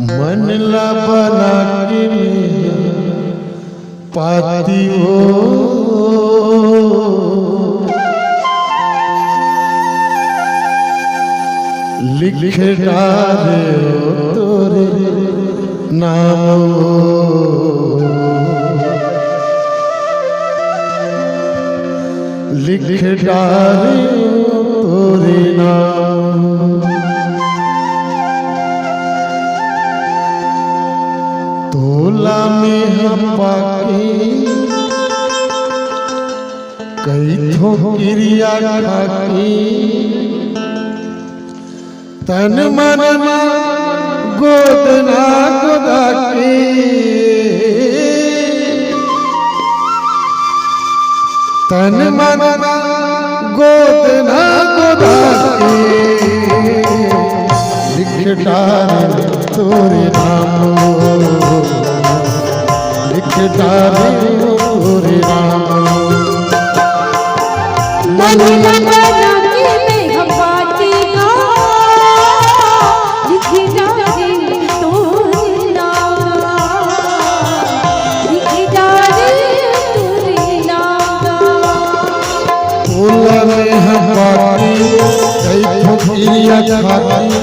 मन ला बना के पाती हो लिख डाले हो तोरे नाम लिख डाले तोरे नाम। तोला में हम पाके कई थो क्रिया खाके तन मन गोदना गोदा के तन मन गोदना गोदा के लिख डाले तोरे नाम लिख डाले तोरे नाम। मन लगा के हम बाती का लिख डाले तोरे नाम लिख डाले तोरे नाम। तोला में हम पाके कई ठोकिया खाती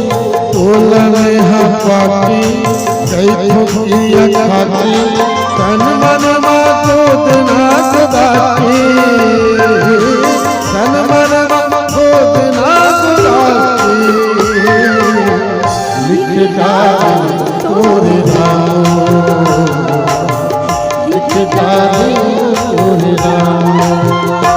तोला में हम पाके कई ठोकिया खाती तन मन गोदना गोदा के तन मन गोदना गोदा के लिख डाले तोरे नाम लिख डाले तोरे नाम।